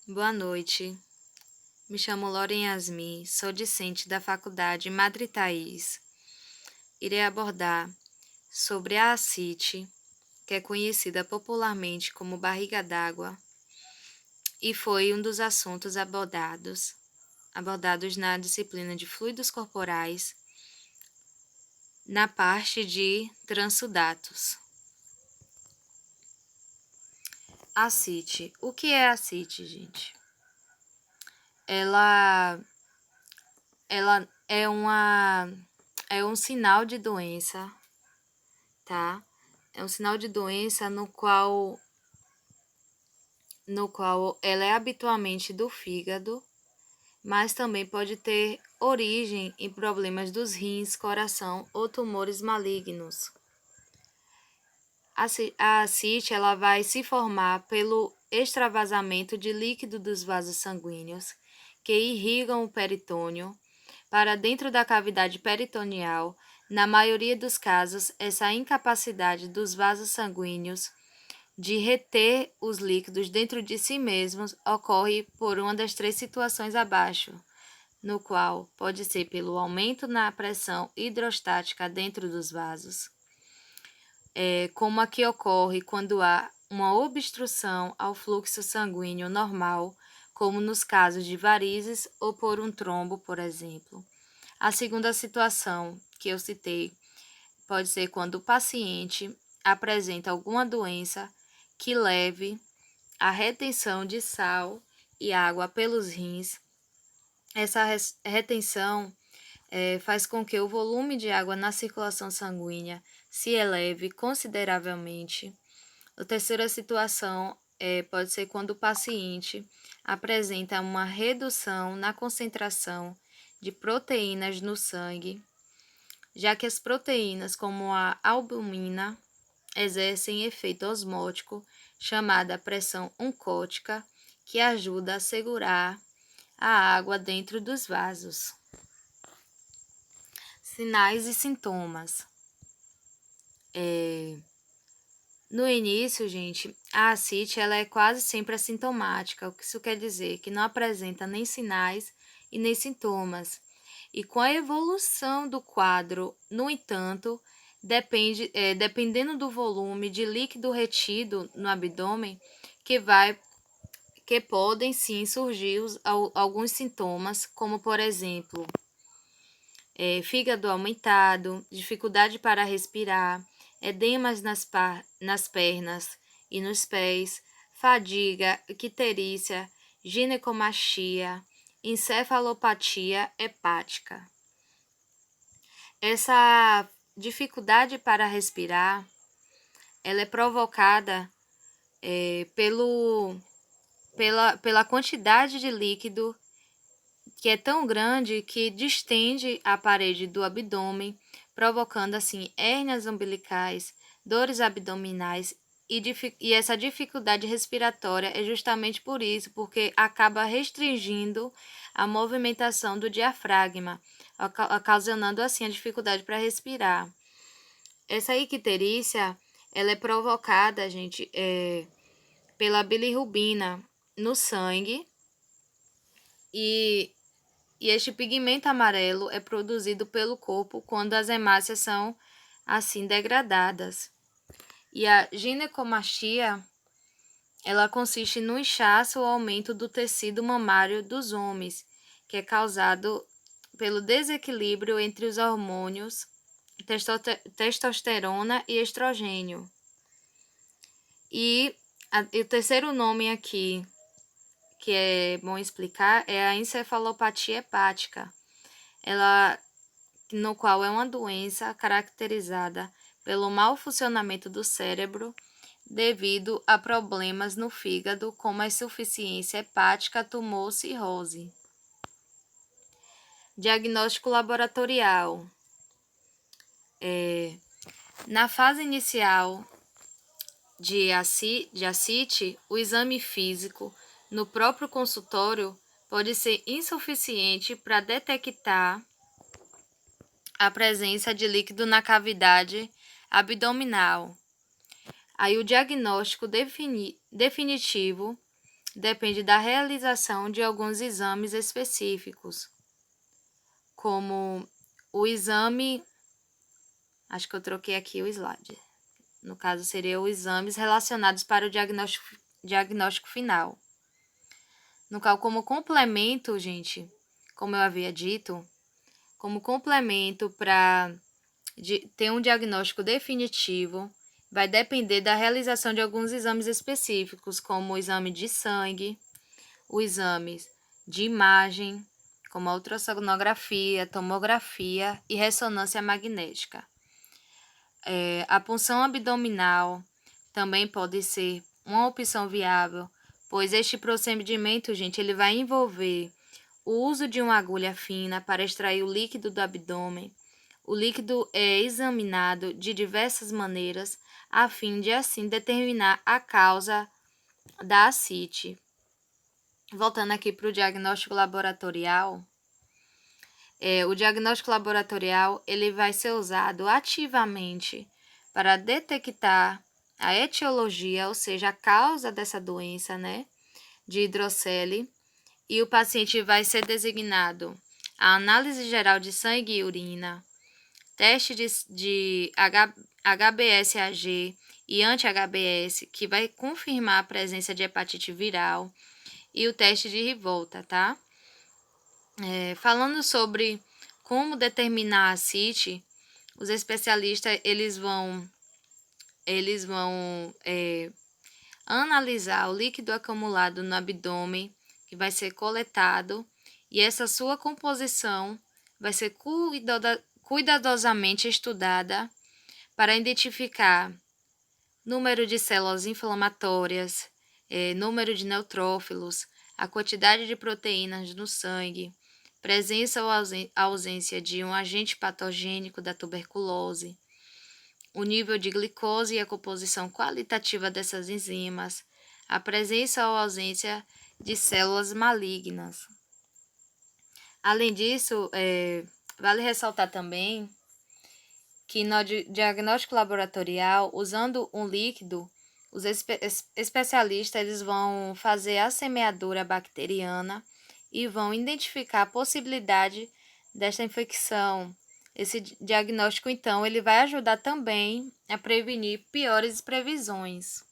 Boa noite. Me chamo Loren Yasmin, sou discente da Faculdade Madre Thaís. Irei abordar sobre a ascite, que é conhecida popularmente como barriga d'água, e foi um dos assuntos abordados na disciplina de fluidos corporais, na parte de transudatos. Ascite. O que é ascite, gente? Ela é um sinal de doença, tá? É um sinal de doença no qual ela é habitualmente do fígado, mas também pode ter origem em problemas dos rins, coração ou tumores malignos. A ascite ela vai se formar pelo extravasamento de líquido dos vasos sanguíneos que irrigam o peritônio para dentro da cavidade peritoneal. Na maioria dos casos, essa incapacidade dos vasos sanguíneos de reter os líquidos dentro de si mesmos ocorre por uma das três situações abaixo, no qual pode ser pelo aumento na pressão hidrostática dentro dos vasos, como a que ocorre quando há uma obstrução ao fluxo sanguíneo normal, como nos casos de varizes ou por um trombo, por exemplo. A segunda situação que eu citei pode ser quando o paciente apresenta alguma doença que leve à retenção de sal e água pelos rins. Essa retenção faz com que o volume de água na circulação sanguínea se eleve consideravelmente. A terceira situação pode ser quando o paciente apresenta uma redução na concentração de proteínas no sangue, já que as proteínas, como a albumina, exercem efeito osmótico, chamada pressão oncótica, que ajuda a segurar a água dentro dos vasos. Sinais e sintomas. No início, gente, a ascite ela é quase sempre assintomática. O que isso quer dizer? Que não apresenta nem sinais e nem sintomas. E com a evolução do quadro, no entanto, dependendo do volume de líquido retido no abdômen, que podem sim surgir alguns sintomas, como por exemplo, fígado aumentado, dificuldade para respirar, edemas nas pernas e nos pés, fadiga, icterícia, ginecomastia, encefalopatia hepática. Essa dificuldade para respirar, ela é provocada pela quantidade de líquido que é tão grande que distende a parede do abdômen, provocando assim hérnias umbilicais, dores abdominais e essa dificuldade respiratória é justamente por isso, porque acaba restringindo a movimentação do diafragma, ocasionando assim a dificuldade para respirar. Essa icterícia, ela é provocada, gente, pela bilirrubina no sangue e este pigmento amarelo é produzido pelo corpo quando as hemácias são assim degradadas. E a ginecomastia, ela consiste no inchaço ou aumento do tecido mamário dos homens, que é causado pelo desequilíbrio entre os hormônios testosterona e estrogênio. E o terceiro nome aqui que é bom explicar é a encefalopatia hepática, no qual é uma doença caracterizada pelo mau funcionamento do cérebro devido a problemas no fígado, como a insuficiência hepática, tumor, cirrose. Diagnóstico laboratorial. Na fase inicial de ascite, o exame físico no próprio consultório pode ser insuficiente para detectar a presença de líquido na cavidade abdominal. Aí o diagnóstico definitivo depende da realização de alguns exames específicos, como o exame. Acho que eu troquei aqui o slide. No caso, seriam os exames relacionados para o diagnóstico final. No qual, como complemento, gente, como eu havia dito, como complemento para ter um diagnóstico definitivo, vai depender da realização de alguns exames específicos, como o exame de sangue, os exames de imagem, como a ultrassonografia, tomografia e ressonância magnética. A punção abdominal também pode ser uma opção viável, pois este procedimento, gente, ele vai envolver o uso de uma agulha fina para extrair o líquido do abdômen. O líquido é examinado de diversas maneiras, a fim de assim determinar a causa da ascite. Voltando aqui para o diagnóstico laboratorial, o diagnóstico laboratorial ele vai ser usado ativamente para detectar a etiologia, ou seja, a causa dessa doença, né, de hidrocele, e o paciente vai ser designado a análise geral de sangue e urina, teste de HBsAg e anti-HBs, que vai confirmar a presença de hepatite viral, e o teste de Rivolta, tá? Falando sobre como determinar a ascite, os especialistas eles vão analisar o líquido acumulado no abdômen, que vai ser coletado, e essa sua composição vai ser cuidadosamente estudada para identificar número de células inflamatórias, número de neutrófilos, a quantidade de proteínas no sangue, presença ou ausência de um agente patogênico da tuberculose, o nível de glicose e a composição qualitativa dessas enzimas, a presença ou ausência de células malignas. Além disso, vale ressaltar também que no diagnóstico laboratorial, usando um líquido, os especialistas eles vão fazer a semeadura bacteriana e vão identificar a possibilidade desta infecção. Esse diagnóstico, então, ele vai ajudar também a prevenir piores previsões.